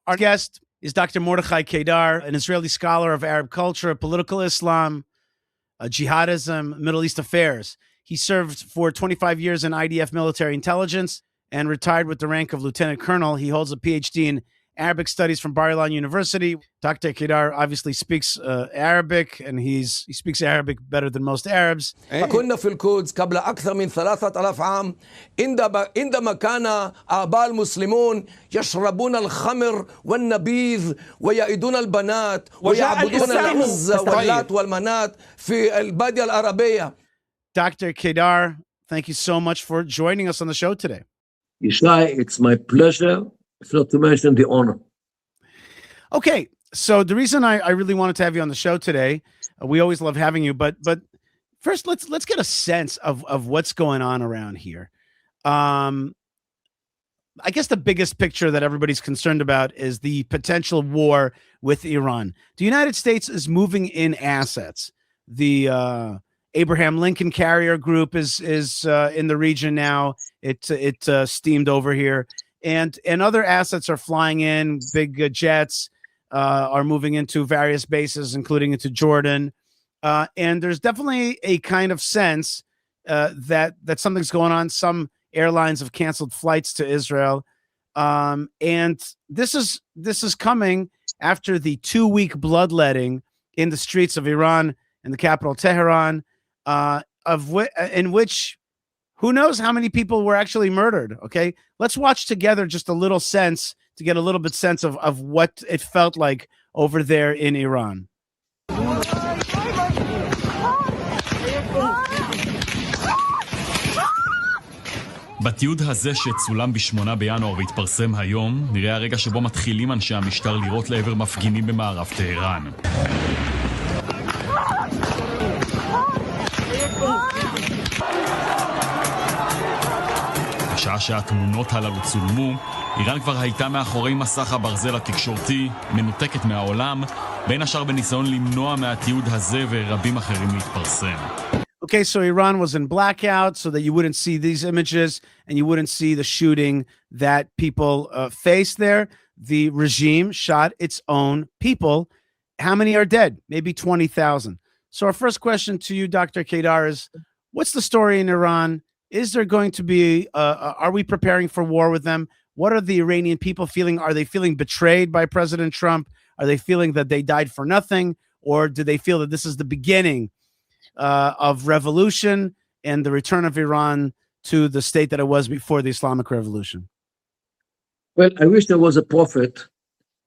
Our guest is Dr. Mordechai Kedar, an Israeli scholar of Arab culture, political Islam, jihadism, Middle East affairs. He served for 25 years in IDF military intelligence and retired with the rank of lieutenant colonel. He holds a PhD in Arabic studies from Bar-Ilan University. Dr. Kedar obviously speaks Arabic, and he speaks Arabic better than most Arabs. كنا في القدس قبل أكثر من 3000 عام عندما كان آباء المسلمون يشربون الخمر والنبيذ ويعيدون البنات ويعبدون العزى واللات والمنات في البادية العربية. Dr. Kedar, thank you so much for joining us on the show today. Yishai, it's my pleasure, if not to mention the honor. Okay, so the reason I really wanted to have you on the show today, we always love having you, but first let's get a sense of what's going on around here. I guess the biggest picture that everybody's concerned about is the potential war with Iran. The United States is moving in assets. The Abraham Lincoln Carrier Group is in the region now. It steamed over here, and other assets are flying in. Big jets are moving into various bases, including into Jordan. And there's definitely a kind of sense that something's going on. Some airlines have canceled flights to Israel, and this is coming after the 2-week bloodletting in the streets of Iran and the capital Tehran. In which who knows how many people were actually murdered. Okay, let's watch together just a little sense to get a little bit sense of what it felt like over there in Iran. בתיעוד הזה שצולם ב8 בינואר והתפרסם היום, נראה הרגע שבו מתחילים אנשי המשטר לירות לעבר מפגינים במערב טהרן. בשעה שהתמונות הללו צולמו, איראן כבר הייתה מאחורי מסך הברזל התקשורתי, מנותקת מהעולם, בין השאר בניסיון למנוע מהתיעוד הזה ורבים אחרים להתפרסם. Okay, so Iran was in blackout so that you wouldn't see these images and you wouldn't see the shooting that people faced there. The regime shot its own people. How many are dead? Maybe 20,000. So our first question to you, Dr. Kedar, is what's the story in Iran? Is there going to be, are we preparing for war with them? What are the Iranian people feeling? Are they feeling betrayed by President Trump? Are they feeling that they died for nothing? Or do they feel that this is the beginning of revolution and the return of Iran to the state that it was before the Islamic Revolution? Well, I wish there was a prophet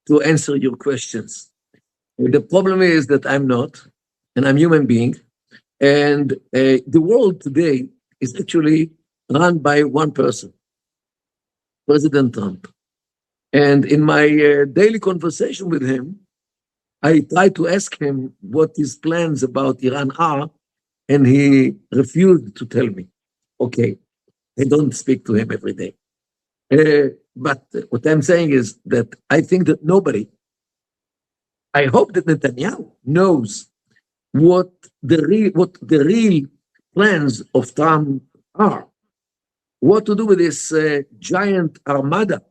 to answer your questions. The problem is that I'm not, and I'm a human being. And the world today is actually run by one person, President Trump. And in my daily conversation with him, I try to ask him what his plans about Iran are, and he refused to tell me. Okay, I don't speak to him every day. But what I'm saying is that I think that nobody, I hope that Netanyahu knows what the real plans of Trump are. What to do with this giant armada,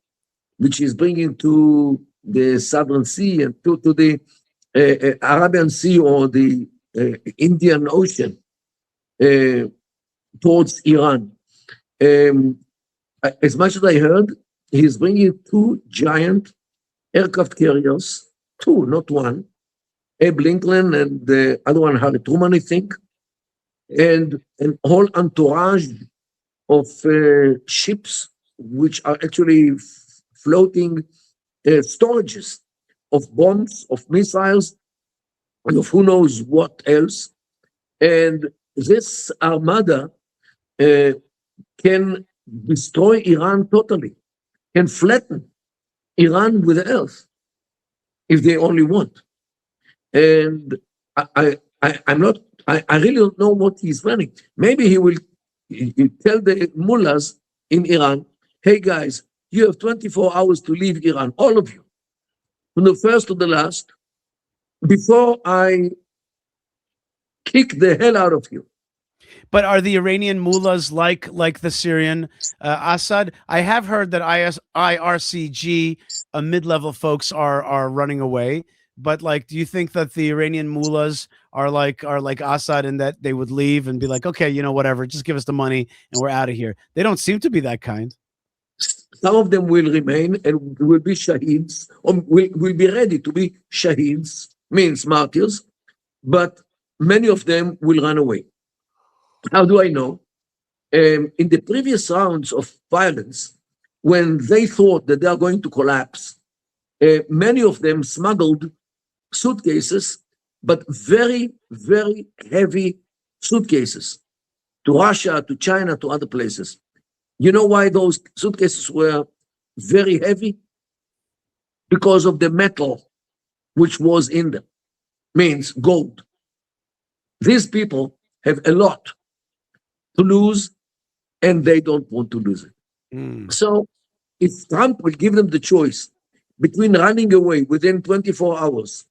which is bringing to the Southern Sea and to the Arabian Sea or the Indian Ocean towards Iran. As much as I heard, he's bringing 2 giant aircraft carriers, 2, not 1, Abe Lincoln and the other one, Harry Truman, I think, and an whole entourage of ships, which are actually floating storages of bombs, of missiles, and of who knows what else. And this armada can destroy Iran totally, can flatten Iran with the earth if they only want. And I really don't know what he's planning. Maybe he will tell the mullahs in Iran, hey guys, you have 24 hours to leave Iran, all of you, from the first to the last, before I kick the hell out of you. But are the Iranian mullahs like the Syrian Assad? I have heard that IRCG mid-level folks are running away. But like, do you think that the Iranian mullahs are like Assad in that they would leave and be like, okay, you know, whatever, just give us the money and we're out of here? They don't seem to be that kind. Some of them will remain and will be shaheeds, or will be ready to be shaheeds, means martyrs, but many of them will run away. How do I know? In the previous rounds of violence, when they thought that they are going to collapse, many of them smuggled suitcases, but very, very heavy suitcases to Russia, to China, to other places. You know why those suitcases were very heavy? Because of the metal which was in them, means gold. These people have a lot to lose, and they don't want to lose it. So if Trump will give them the choice between running away within 24 hours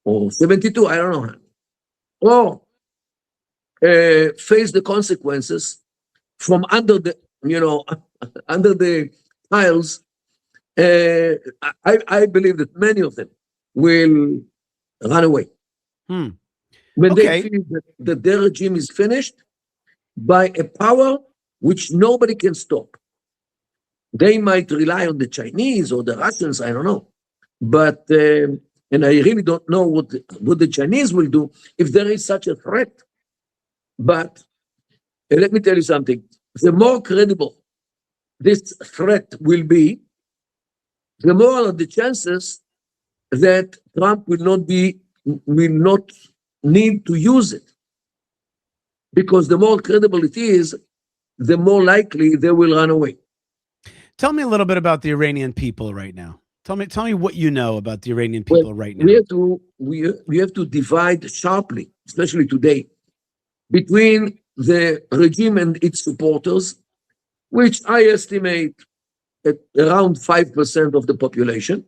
or 72, I don't know, or face the consequences from under the, under the tiles, I believe that many of them will run away. When they feel that their regime is finished by a power which nobody can stop. They might rely on the Chinese or the Russians, I don't know. But, and I really don't know what the Chinese will do if there is such a threat. But let me tell you something. The more credible this threat will be, the more are the chances that Trump will not need to use it. Because the more credible it is, the more likely they will run away. Tell me a little bit about the Iranian people right now. Tell me what you know about the Iranian people right now. We have to divide sharply, especially today, between the regime and its supporters, which I estimate at around 5% of the population.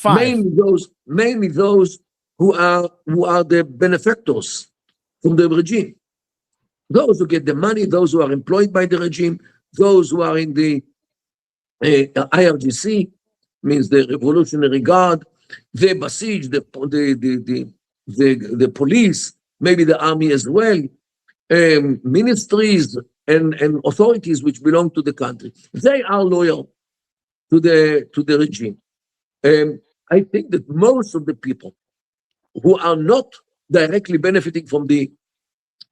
Mainly those who are the benefactors from the regime. Those who get the money, those who are employed by the regime, those who are in the IRGC, means the Revolutionary Guard, the Basij, the police, maybe the army as well, ministries and authorities which belong to the country. They are loyal to the regime. I think that most of the people who are not directly benefiting from the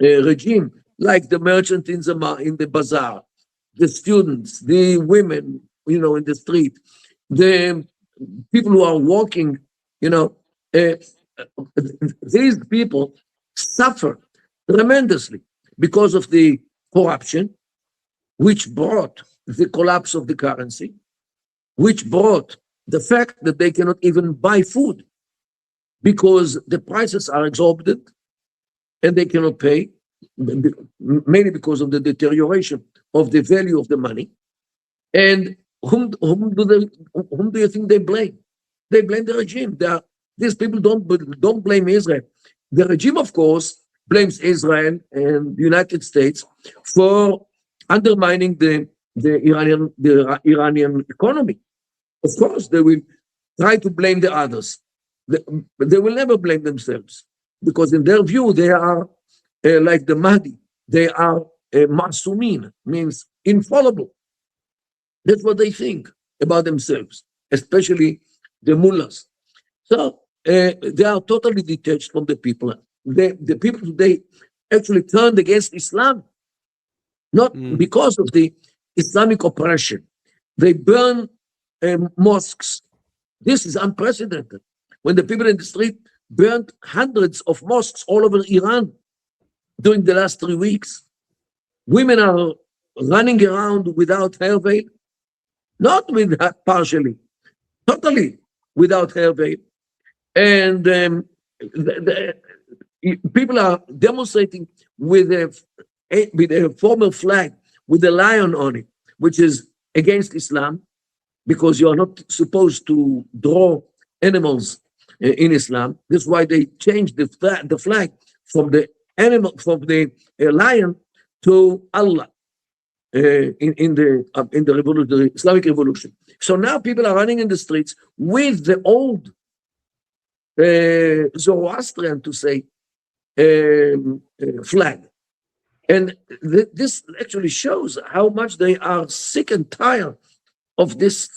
regime, like the merchant in the bazaar, the students, the women, in the street, the people who are walking, these people suffer tremendously because of the corruption, which brought the collapse of the currency, which brought the fact that they cannot even buy food because the prices are exorbitant and they cannot pay, mainly because of the deterioration of the value of the money. And whom do you think they blame? They blame the regime. These people don't blame Israel. The regime, of course, blames Israel and the United States for undermining the Iranian economy. Of course, they will try to blame the others. They will never blame themselves because in their view, they are like the Mahdi. They are masumin, means infallible. That's what they think about themselves, especially the mullahs. So they are totally detached from the people. The people today actually turned against Islam, not because of the Islamic oppression. They burn mosques. This is unprecedented. When the people in the street burned hundreds of mosques all over Iran during the last 3 weeks. Women are running around without hair veil, not with partially, totally without hair veil. And people are demonstrating with a former flag with a lion on it, which is against Islam, because you are not supposed to draw animals in Islam. That's why they changed the flag from the animal, from the lion to Allah in the revolution, Islamic revolution. So now people are running in the streets with the old Zoroastrian, to say, flag. And this actually shows how much they are sick and tired of this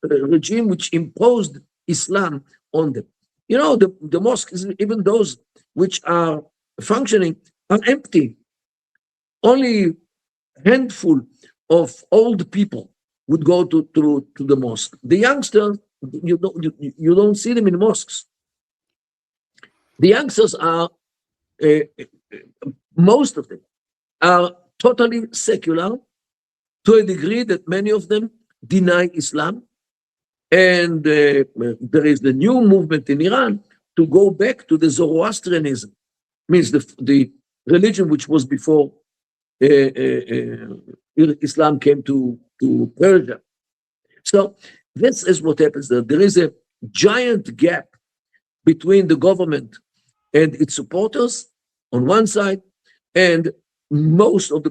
regime which imposed Islam on them. You know, the mosques, even those which are functioning, are empty. Only handful of old people would go to the mosque. The youngsters, you don't see them in mosques. The youngsters are, most of them, are totally secular to a degree that many of them deny Islam. And there is the new movement in Iran to go back to the Zoroastrianism, means the religion which was before Islam came to Persia. So this is what happens there. There is a giant gap between the government and its supporters on one side, and most of the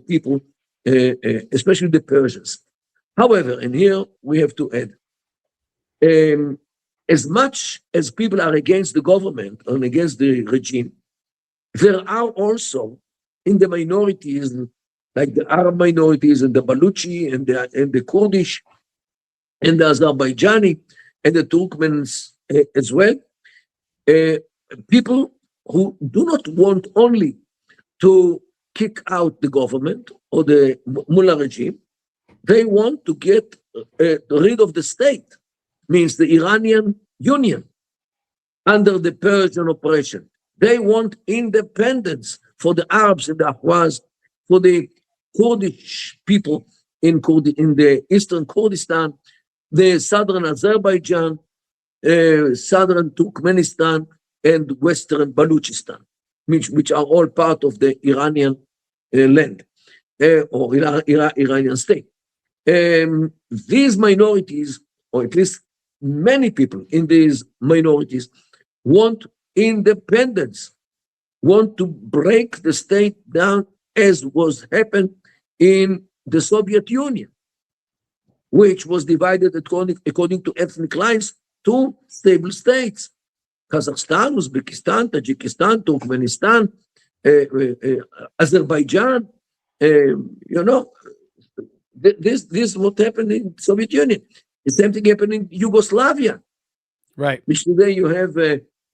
people, especially the Persians. However, and here we have to add, as much as people are against the government and against the regime, there are also in the minorities, like the Arab minorities and the Balochi and the Kurdish and the Azerbaijani and the Turkmens as well, people who do not want only to kick out the government or the Mullah regime, they want to get rid of the state, means the Iranian Union under the Persian oppression. They want independence for the Arabs and the Ahwaz, for the Kurdish people in the eastern Kurdistan, the southern Azerbaijan, southern Turkmenistan, and western Balochistan, which are all part of the Iranian land or Iranian state. These minorities, or at least many people in these minorities, want independence, want to break the state down, as was happened in the Soviet Union, which was divided according to ethnic lines to stable states. Kazakhstan, Uzbekistan, Tajikistan, Turkmenistan, Azerbaijan, this is what happened in Soviet Union. The same thing happened in Yugoslavia. Right. Which today you have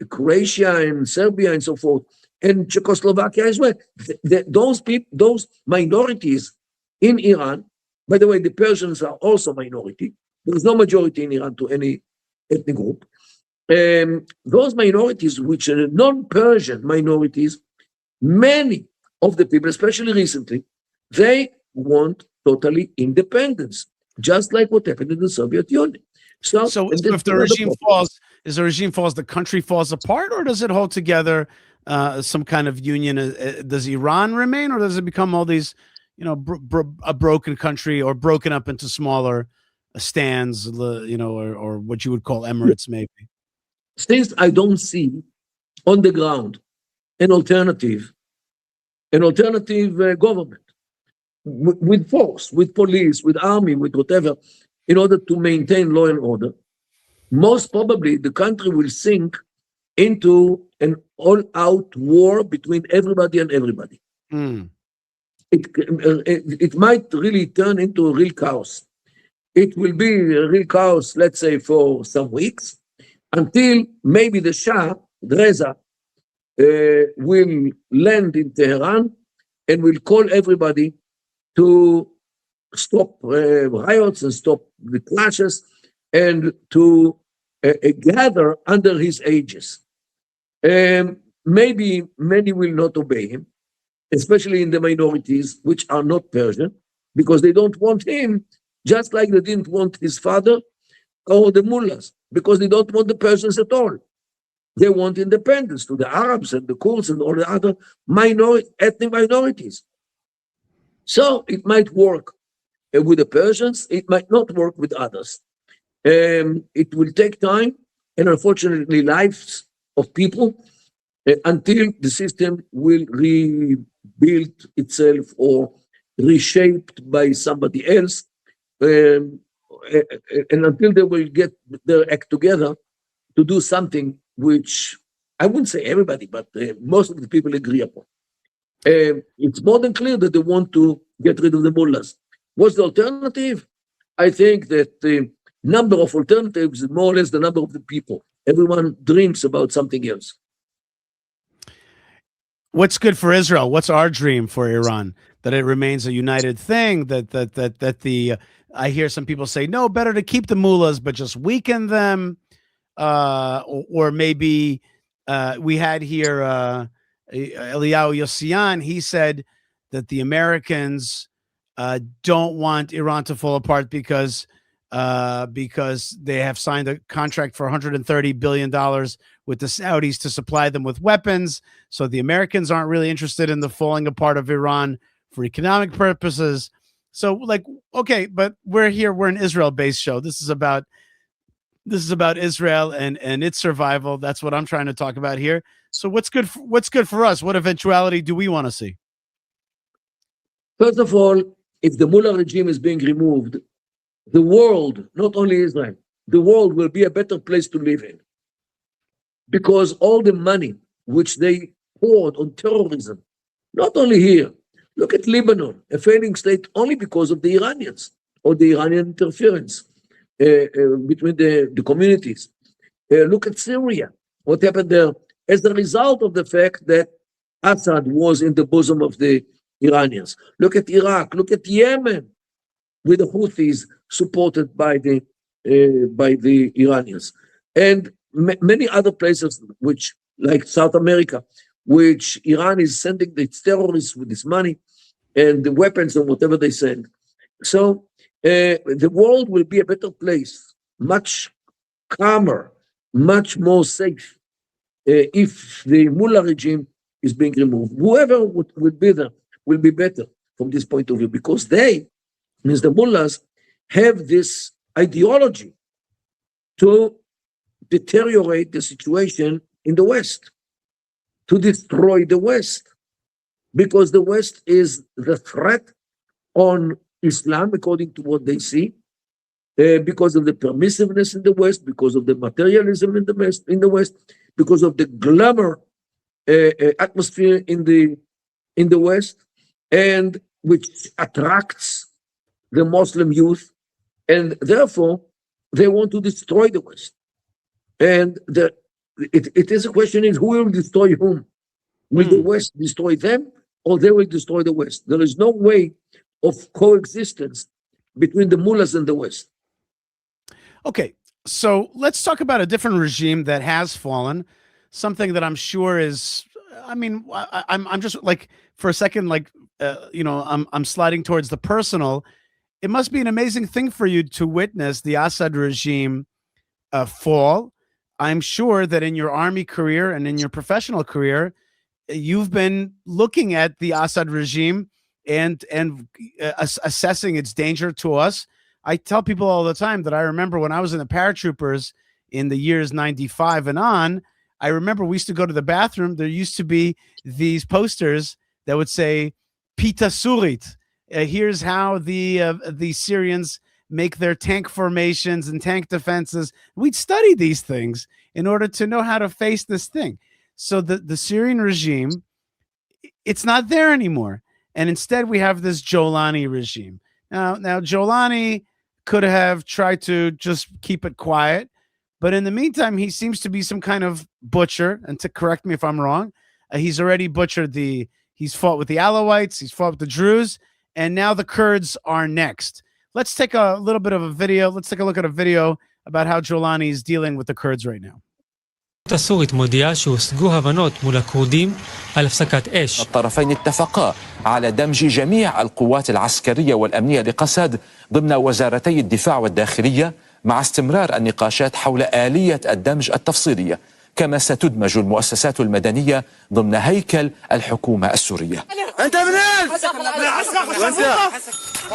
Croatia and Serbia and so forth, and Czechoslovakia as well. Those minorities in Iran, by the way, the Persians are also minority. There is no majority in Iran to any ethnic group. Those minorities, which are non-Persian minorities, many of the people, especially recently, they want totally independence, just like what happened in the Soviet Union. So if the regime falls, the country falls apart, or does it hold together some kind of union? Does Iran remain, or does it become all these, a broken country, or broken up into smaller stands, or what you would call emirates, maybe? Since I don't see on the ground an alternative government with force, with police, with army, with whatever, in order to maintain law and order, most probably the country will sink into an all-out war between everybody and everybody. It might really turn into a real chaos. It will be a real chaos, let's say, for some weeks, until maybe the Shah, Reza, will land in Tehran and will call everybody to stop riots and stop the clashes, and to gather under his aegis. Maybe many will not obey him, especially in the minorities, which are not Persian, because they don't want him, just like they didn't want his father or the mullahs, because they don't want the Persians at all. They want independence to the Arabs and the Kurds and all the other ethnic minorities. So it might work with the Persians, it might not work with others. It will take time, and unfortunately lives of people until the system will rebuild itself or reshaped by somebody else, and until they will get their act together to do something which I wouldn't say everybody, but most of the people agree upon. It's more than clear that they want to get rid of the mullahs. What's the alternative? I think that the number of alternatives is more or less the number of the people. Everyone dreams about something else. What's good for Israel? What's our dream for Iran? That it remains a united thing. I hear some people say, no, better to keep the mullahs, but just weaken them. Or maybe we had here Eliyahu Yossian. He said that the Americans don't want Iran to fall apart because they have signed a contract for $130 billion with the Saudis to supply them with weapons. So the Americans aren't really interested in the falling apart of Iran for economic purposes. So like, okay, but we're here, we're an Israel-based show. This is about Israel and its survival. That's what I'm trying to talk about here. So what's good for us? What eventuality do we want to see? First of all, if the Mullah regime is being removed, the world, not only Israel, the world will be a better place to live in. Because all the money which they poured on terrorism, not only here, look at Lebanon, a failing state only because of the Iranians or the Iranian interference between the communities. Look at Syria, what happened there as a result of the fact that Assad was in the bosom of the Iranians. Look at Iraq, look at Yemen, with the Houthis supported by the Iranians, and many other places, which like South America, which Iran is sending its terrorists with this money and the weapons and whatever they send. So the world will be a better place, much calmer, much more safe, if the Mullah regime is being removed. Whoever would be there will be better from this point of view, because they, means the mullahs, have this ideology to deteriorate the situation in the West, to destroy the West, because the West is the threat on Islam, according to what they see, because of the permissiveness in the West, because of the materialism in the West, because of the glamour atmosphere in the West, and which attracts the Muslim youth, and therefore they want to destroy the West. And it is a question is who will destroy whom? Will the West destroy them, or they will destroy the West? There is no way of coexistence between the mullahs and the West. Okay, so let's talk about a different regime that has fallen, something that I'm sure is, I mean, I'm just like, for a second, like, I'm sliding towards the personal. It must be an amazing thing for you to witness the Assad regime fall. I'm sure that in your army career and in your professional career, you've been looking at the Assad regime and assessing its danger to us. I tell people all the time that I remember when I was in the paratroopers in the years 95 and on, I remember we used to go to the bathroom. There used to be these posters that would say, Pita Surit. Here's how the Syrians make their tank formations and tank defenses. We'd study these things in order to know how to face this thing. So the Syrian regime, it's not there anymore. And instead we have this Golani regime. Now Golani could have tried to just keep it quiet, but in the meantime, he seems to be some kind of butcher. And to correct me if I'm wrong, he's already butchered he's fought with the Alawites, he's fought with the Druze, and now the Kurds are next. Let's take a little bit of a video. Let's take a look at a video about how Golani is dealing with the Kurds right now. السورية مودية שהושגו הבנות מול הכורדים על הפסקת אש. الطرفين اتفقا على دمج جميع القوات العسكرية والأمنية لقسد ضمن وزارتي الدفاع والداخلية مع استمرار النقاشات حول آلية الدمج التفصيلية. كما ستدمج المؤسسات المدنية ضمن هيكل الحكومة السورية.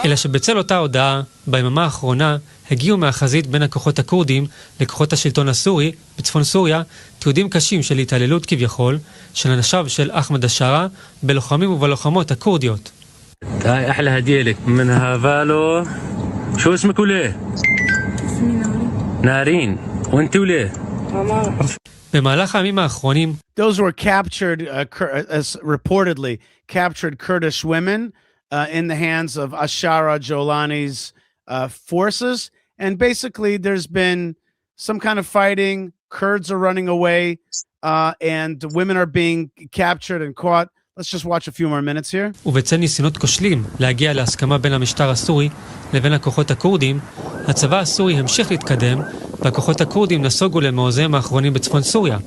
אלא שבצל אותה הודעה, ביממה האחרונה הגיעו מהחזית בין הכוחות הכורדים לכוחות השלטון הסורי בצפון סוריה תיעודים קשים של התעללות כביכול של אנשיו של אחמד השארה בלוחמים ובלוחמות הכורדיות. هاي أحلى هدية لك منها فالو. شو اسمك وليه؟ اسمي نارين. وانت وليه؟ במהלך הימים האחרונים Those were captured, reportedly captured Kurdish women in the hands of Ashara Jolani's forces. And basically there's been some kind of fighting. Kurds are running away and women are being captured and caught. Let's just watch a few more minutes here. ובצל ניסיונות כושלים להגיע להסכמה בין המשטר הסורי לבין הכוחות הכורדים, הצבא הסורי המשיך להתקדם, והכוחות הכורדים נסוגו למעוזיהם האחרונים בצפון סוריה,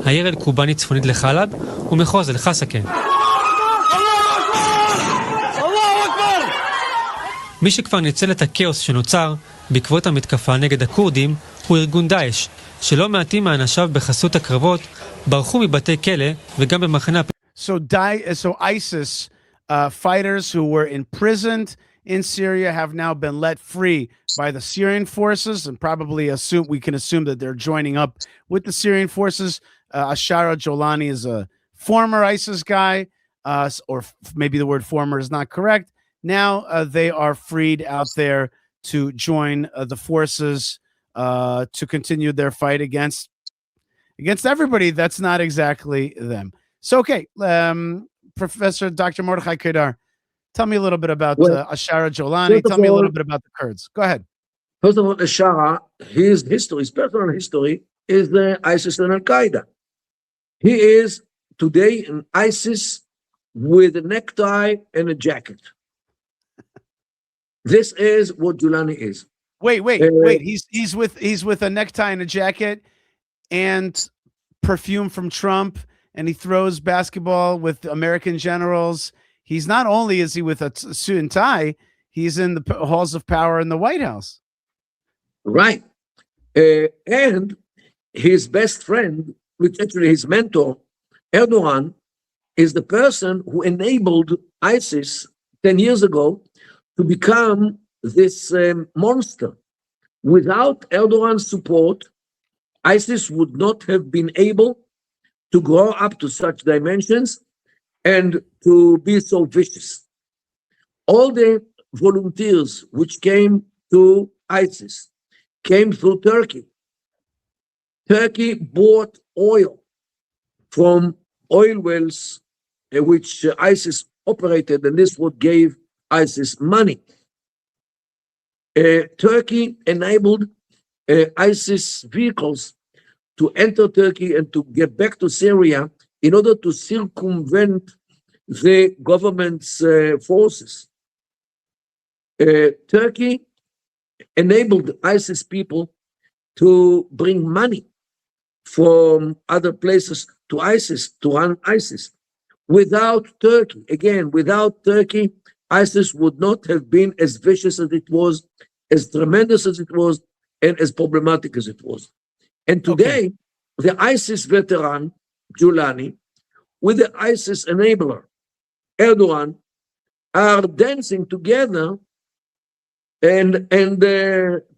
העיר אל-קובאני צפונית לחלב ומחוז אל-חסקה. מי שכבר ניצל את הכאוס שנוצר בעקבות המתקפה נגד הכורדים הוא ארגון דאעש, שלא מעטים מאנשיו בחסות הקרבות ברחו מבתי כלא וגם במחנה So ISIS fighters who were imprisoned in Syria have now been let free by the Syrian forces, and probably we can assume that they're joining up with the Syrian forces. Ashara Jolani is a former ISIS guy, or maybe the word former is not correct. Now they are freed out there to join the forces to continue their fight against everybody that's not exactly them. So, okay, Professor Dr. Mordechai Kedar, tell me a little bit about Ashara Jolani. Tell me a little bit about the Kurds. Go ahead. First of all, Ashara, his history, his personal history, is the ISIS and Al-Qaeda. He is today in ISIS with a necktie and a jacket. This is what Jolani is. Wait. He's with a necktie and a jacket and perfume from Trump. And he throws basketball with American generals. He's not only is he with a suit and tie, he's in the halls of power in the White House. Right. And his best friend, which actually his mentor, Erdogan, is the person who enabled ISIS 10 years ago to become this monster. Without Erdogan's support, ISIS would not have been able to grow up to such dimensions and to be so vicious. All the volunteers which came to ISIS came through Turkey. Turkey bought oil from oil wells which ISIS operated, and this what gave ISIS money. Turkey enabled ISIS vehicles to enter Turkey and to get back to Syria in order to circumvent the government's forces. Turkey enabled ISIS people to bring money from other places to ISIS, to run ISIS. Without Turkey, ISIS would not have been as vicious as it was, as tremendous as it was, and as problematic as it was. And today, the ISIS veteran, Jolani, with the ISIS enabler, Erdogan, are dancing together, and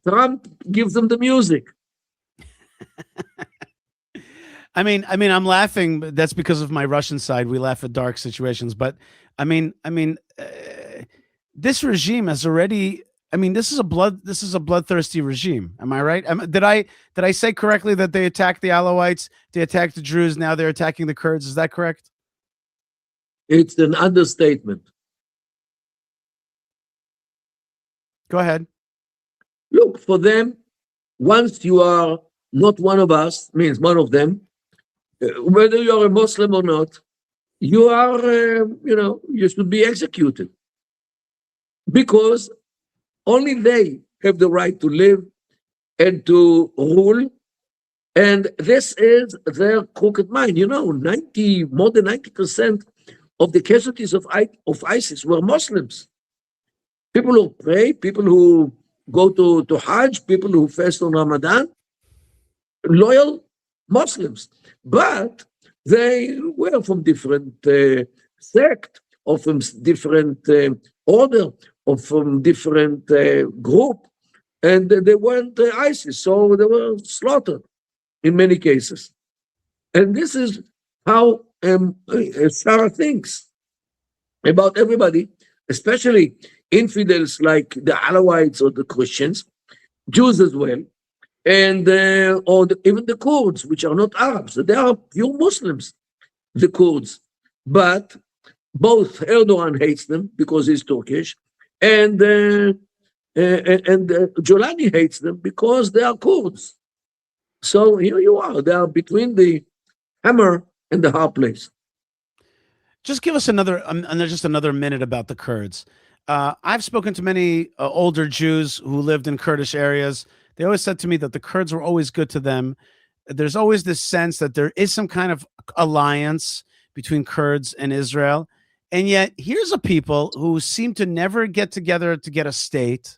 Trump gives them the music. I mean, I'm laughing. But that's because of my Russian side. We laugh at dark situations, but this regime has already. This is a bloodthirsty regime. Am I right? Did I say correctly that they attacked the Alawites, they attacked the Druze, now they're attacking the Kurds? Is that correct? It's an understatement. Go ahead. Look, for them, once you are not one of us, means one of them, whether you're a Muslim or not, you are, you should be executed. Because only they have the right to live and to rule. And this is their crooked mind. More than 90% of the casualties of ISIS were Muslims. People who pray, people who go to Hajj, people who fast on Ramadan, loyal Muslims, but they were from different sect, or from different order, or from different group, and they weren't ISIS, so they were slaughtered in many cases. And this is how Sarah thinks about everybody, especially infidels like the Alawites or the Christians, Jews as well, and even the Kurds, which are not Arabs. They are pure Muslims, the Kurds. But both Erdogan hates them because he's Turkish, and Golani hates them because they are Kurds. So here you are. They are between the hammer and the hard place. Just give us another minute about the Kurds. I've spoken to many older Jews who lived in Kurdish areas. They always said to me that the Kurds were always good to them. There's always this sense that there is some kind of alliance between Kurds and Israel. And yet here's a people who seem to never get together to get a state,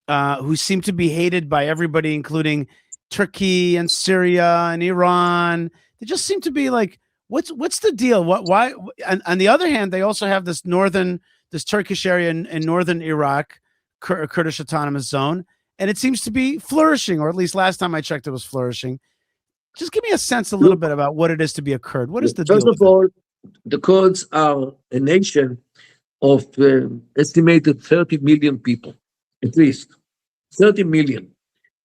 who seem to be hated by everybody, including Turkey and Syria and Iran. They just seem to be like, what's the deal? Why? And on the other hand, they also have this Turkish area in northern Iraq, Kurdish Autonomous Zone, and it seems to be flourishing, or at least last time I checked, it was flourishing. Just give me a sense a little bit about what it is to be a Kurd. What is the deal? First of all, the Kurds are a nation of estimated 30 million people, at least 30 million.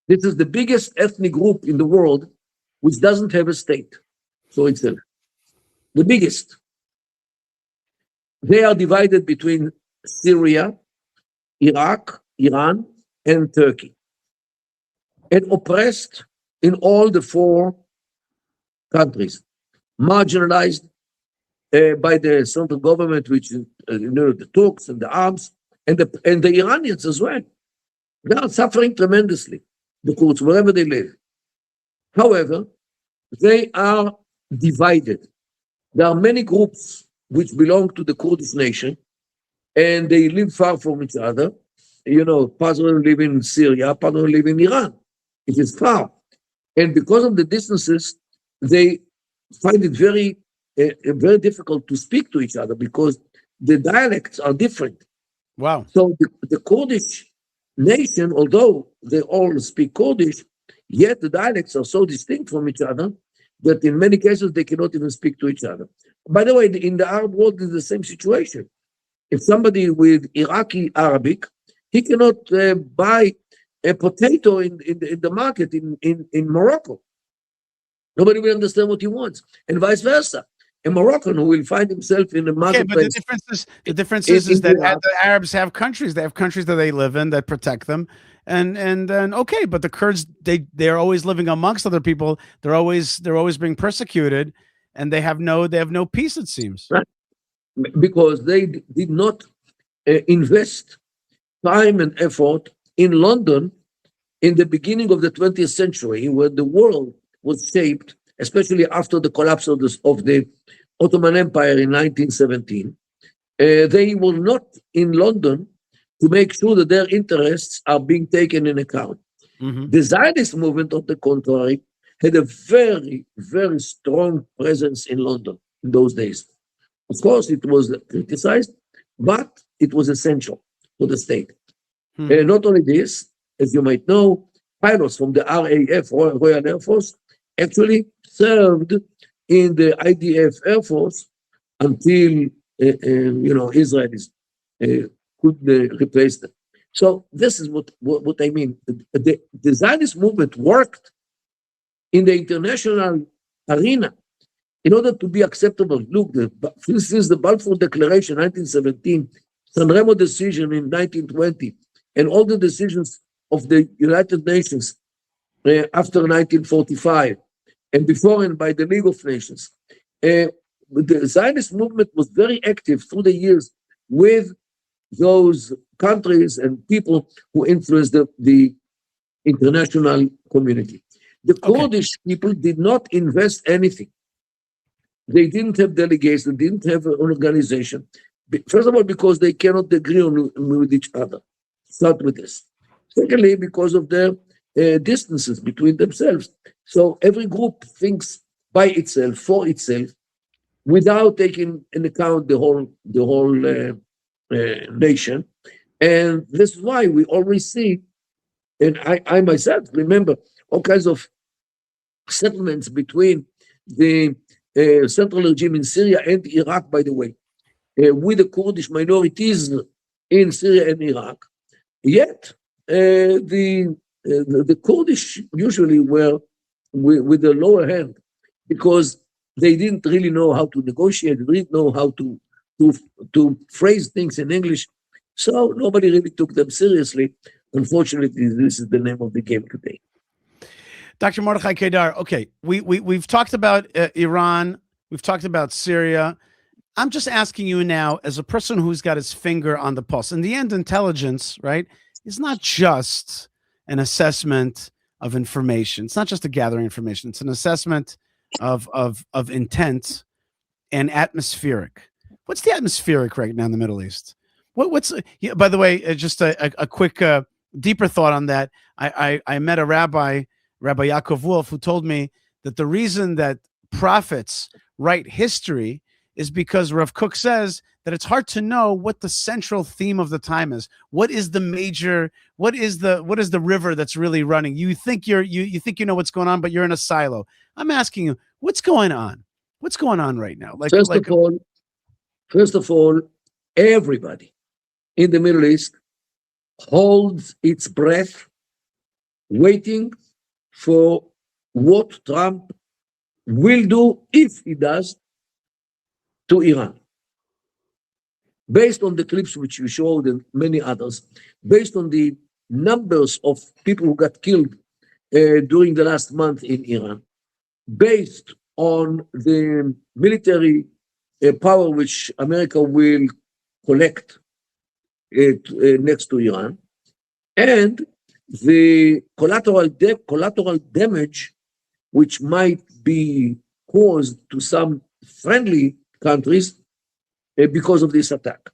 This is the biggest ethnic group in the world which doesn't have a state. So it's the biggest. They are divided between Syria, Iraq, Iran, and Turkey, and oppressed in all the four countries, marginalized by the central government, which is the Turks and the Arabs, and the Iranians as well. They are suffering tremendously, the Kurds, wherever they live. However, they are divided. There are many groups which belong to the Kurdish nation, and they live far from each other. You know, part of them live in Syria, part of them live in Iran. It is far. And because of the distances, they find it very difficult to speak to each other because the dialects are different. Wow. So the Kurdish nation, although they all speak Kurdish, yet the dialects are so distinct from each other that in many cases they cannot even speak to each other. By the way, in the Arab world, it's the same situation. If somebody with Iraqi Arabic, he cannot buy a potato in the market in Morocco. Nobody will understand what he wants, and vice versa. A Moroccan who will find himself in the marketplace. But the difference is that the Arabs have countries. They have countries that they live in that protect them, and okay. But the Kurds, they're always living amongst other people. They're always being persecuted, and they have no peace. It seems, right? Because they did not invest time and effort in London in the beginning of the 20th century, when the world was shaped, especially after the collapse of the Ottoman Empire in 1917. They were not in London to make sure that their interests are being taken in account. Mm-hmm. The Zionist movement, on the contrary, had a very, very strong presence in London in those days. Of course, it was criticized, but it was essential for the state. Not only this, as you might know, pilots from the RAF, Royal Air Force, actually served in the IDF Air Force until Israelis could replace them. So this is what I mean. The Zionist movement worked in the international arena in order to be acceptable. Look, since the Balfour Declaration, 1917, Sanremo decision in 1920, and all the decisions of the United Nations after 1945, and before and by the League of Nations. The Zionist movement was very active through the years with those countries and people who influenced the international community. The Kurdish people did not invest anything. They didn't have delegates, they didn't have an organization. First of all, because they cannot agree with each other. Start with this. Secondly, because of their distances between themselves. So every group thinks by itself, for itself, without taking into account the whole nation. And this is why we always see, and I myself remember all kinds of settlements between the central regime in Syria and Iraq, by the way, with the Kurdish minorities in Syria and Iraq. Yet the Kurdish usually were with the lower hand because they didn't really know how to negotiate, they didn't know how to phrase things in English. So nobody really took them seriously. Unfortunately, this is the name of the game today. Dr. Mordechai Kedar, okay, we've talked about Iran, we've talked about Syria. I'm just asking you now, as a person who's got his finger on the pulse. In the end, intelligence, right, is not just an assessment of information. It's not just a gathering information. It's an assessment of intent and atmospheric. What's the atmospheric right now in the Middle East? What's by the way, just a quick deeper thought on that. I met a Rabbi Yaakov Wolf, who told me that the reason that prophets write history is because Rav Kook says that it's hard to know what the central theme of the time is. What is the major? What is the river that's really running? You think you think you know what's going on, but you're in a silo. I'm asking you, what's going on? What's going on right now? First of all, everybody in the Middle East holds its breath, waiting for what Trump will do, if he does, to Iran. Based on the clips which you showed and many others, based on the numbers of people who got killed during the last month in Iran, based on the military power which America will collect next to Iran, and the collateral damage which might be caused to some friendly countries because of this attack,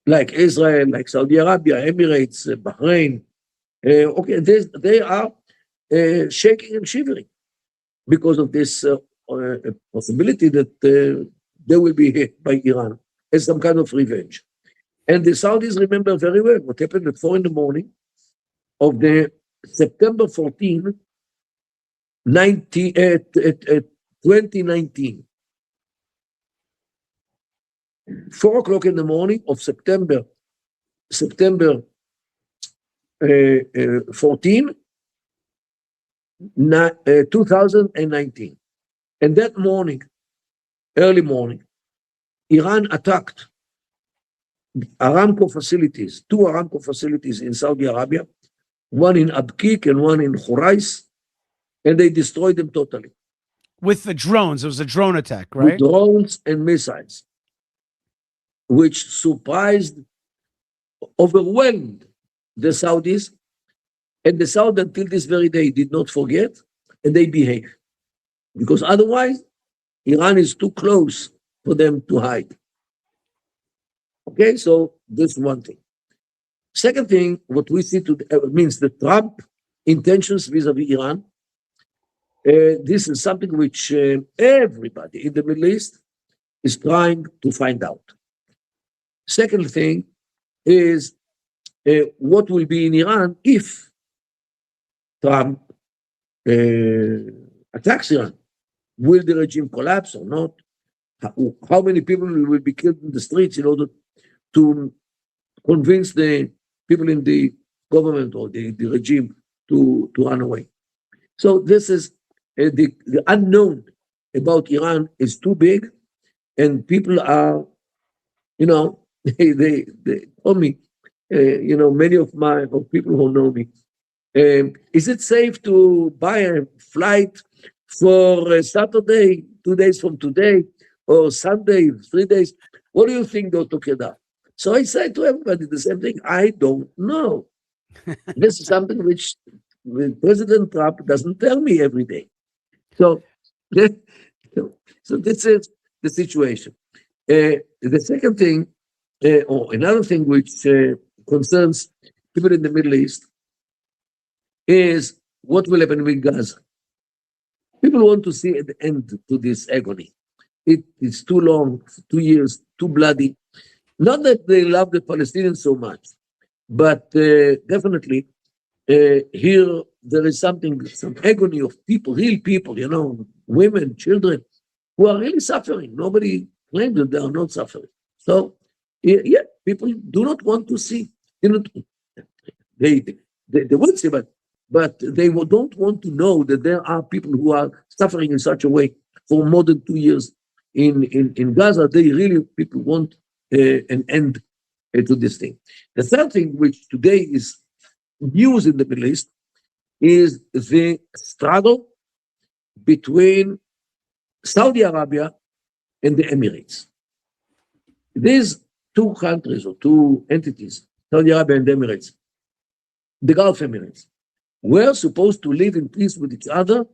like Israel, like Saudi Arabia, Emirates, Bahrain. They are shaking and shivering because of this possibility that they will be hit by Iran as some kind of revenge. And the Saudis remember very well what happened at 4 a.m. of the September 14, 2019. 4 o'clock in the morning of September 14, 2019. And that morning, early morning, Iran attacked Aramco facilities, 2 Aramco facilities in Saudi Arabia, one in Abqaiq and one in Khurais, and they destroyed them totally. With the drones, it was a drone attack, right? With drones and missiles, which surprised, overwhelmed the Saudis, and the Saudis until this very day did not forget, and they behave. Because otherwise, Iran is too close for them to hide. Okay, so this is one thing. Second thing, what we see means the Trump intentions vis-a-vis Iran. This is something which everybody in the Middle East is trying to find out. Second thing is what will be in Iran if Trump attacks Iran. Will the regime collapse or not? How many people will be killed in the streets in order to convince the people in the government or the regime to run away? So this is the unknown about Iran is too big, and people are, they told me, many of people who know me, is it safe to buy a flight for Saturday, 2 days from today, or Sunday, 3 days? What do you think, Dr. Kedar? So I say to everybody the same thing. I don't know. This is something which President Trump doesn't tell me every day. So this is the situation. The second thing, or another thing which concerns people in the Middle East, is what will happen with Gaza. People want to see an end to this agony. It is too long, 2 years, too bloody. Not that they love the Palestinians so much, but definitely here there is some agony of people, real people, women, children, who are really suffering. Nobody claims that they are not suffering. So, yeah, people do not want to see. They would see, but they don't want to know that there are people who are suffering in such a way for more than 2 years in Gaza. People want an end to this thing. The third thing, which today is news in the Middle East, is the struggle between Saudi Arabia and the Emirates. These two countries or two entities, Saudi Arabia and the Emirates, the Gulf Emirates, were supposed to live in peace with each other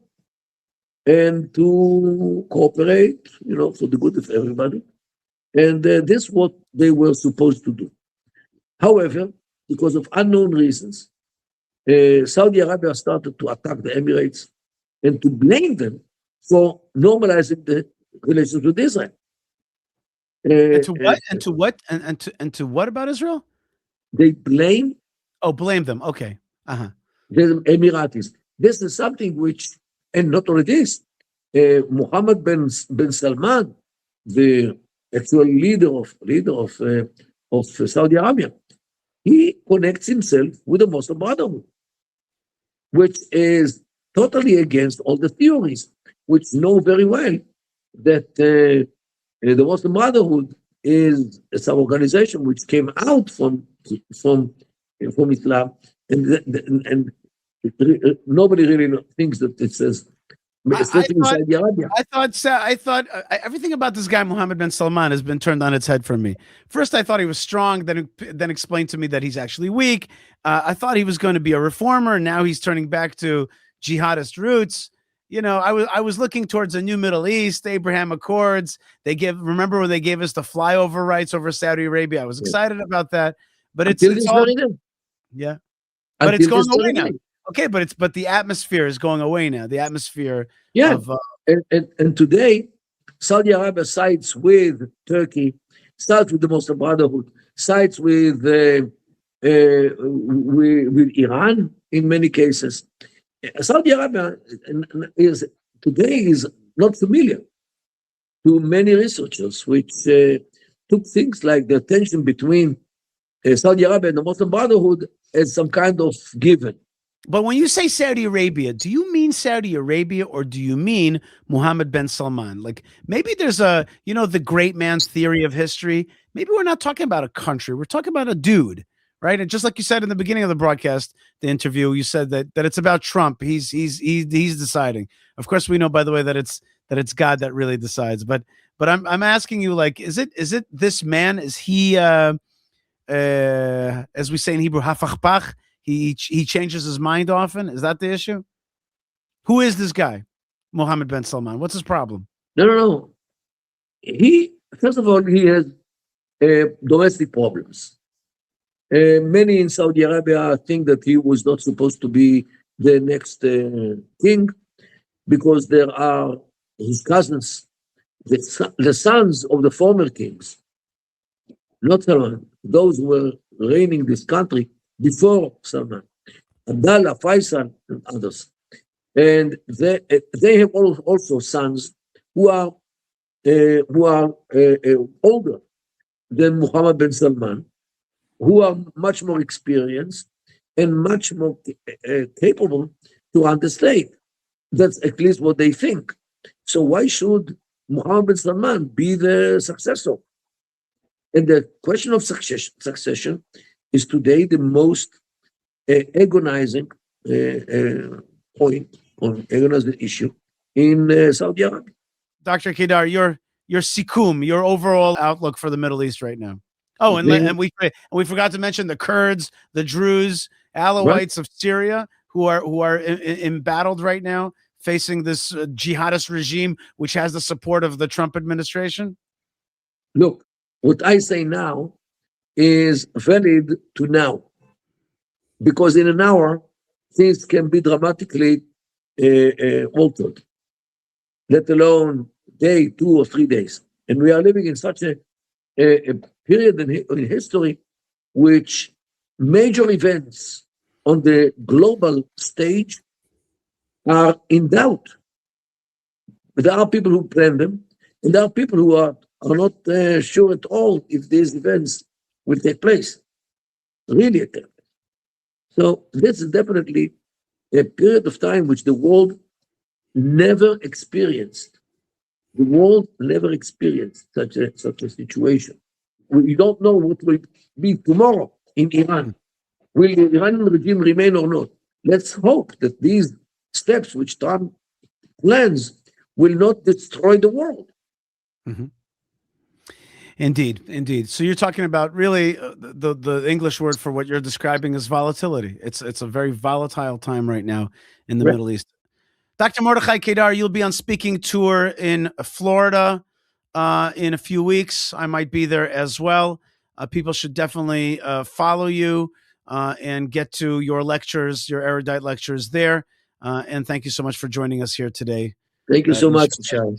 and to cooperate, for the good of everybody. And this is what they were supposed to do. However, because of unknown reasons, Saudi Arabia started to attack the Emirates and to blame them for normalizing the relations with Israel. And to what? And to what? And to what about Israel? They blame. Oh, blame them. Okay. The Emiratis. This is something which, and not only this, Mohammed bin Salman, the actual leader of Saudi Arabia, he connects himself with the Muslim Brotherhood, which is totally against all the theories, which know very well that the Muslim Brotherhood is some organization which came out from Islam, and nobody really thinks that it says, especially in Saudi Arabia. I thought everything about this guy Mohammed bin Salman has been turned on its head for me. First, I thought he was strong. Then explained to me that he's actually weak. I thought he was going to be a reformer. Now he's turning back to jihadist roots. I was looking towards a new Middle East, Abraham Accords. Remember when they gave us the flyover rights over Saudi Arabia? I was excited about that, but it's all, yeah, but it's going away now. Okay, but the atmosphere is going away now. The atmosphere, of and today, Saudi Arabia sides with Turkey, sides with the Muslim Brotherhood, sides with Iran in many cases. Saudi Arabia is not familiar to many researchers, which took things like the tension between Saudi Arabia and the Muslim Brotherhood as some kind of given. But when you say Saudi Arabia, do you mean Saudi Arabia or do you mean Mohammed bin Salman? Like maybe there's the great man's theory of history. Maybe we're not talking about a country. We're talking about a dude, right? And just like you said in the beginning of the broadcast, the interview, you said that it's about Trump. He's deciding. Of course, we know, by the way, that it's God that really decides. But I'm asking you, like, is it this man? Is he as we say in Hebrew, hafachpach? He changes his mind often. Is that the issue? Who is this guy, Mohammed bin Salman? What's his problem? No. First of all, he has domestic problems. Many in Saudi Arabia think that he was not supposed to be the next king because there are his cousins, the sons of the former kings, not Salman, those who were reigning this country before Salman, Abdullah, Faisal, and others. And they have also sons who are older than Mohammed bin Salman, who are much more experienced and much more capable to run the state. That's at least what they think. So why should Mohammed bin Salman be the successor? And the question of succession is today the most agonizing point or agonizing issue in Saudi Arabia. Dr. Kedar, your sikum, your overall outlook for the Middle East right now. Oh, and we forgot to mention the Kurds, the Druze, Alawites of Syria, who are embattled right now, facing this jihadist regime, which has the support of the Trump administration. Look, what I say now is valid to now, because in an hour things can be dramatically altered. let alone day, 2 or 3 days. And we are living in such a period in history which major events on the global stage are in doubt. There are people who plan them, and there are people who are not sure at all if these events will take place, really take place. So this is definitely a period of time which the world never experienced. The world never experienced such a situation. We don't know what will be tomorrow in Iran. Will the Iranian regime remain or not? Let's hope that these steps which Trump plans will not destroy the world. Mm-hmm. Indeed. So you're talking about really the English word for what you're describing is volatility. It's a very volatile time right now in the Middle East. Dr. Mordechai Kedar, you'll be on speaking tour in Florida in a few weeks. I might be there as well. People should definitely follow you and get to your lectures, your erudite lectures there. And thank you so much for joining us here today. Thank you so much, Sharon.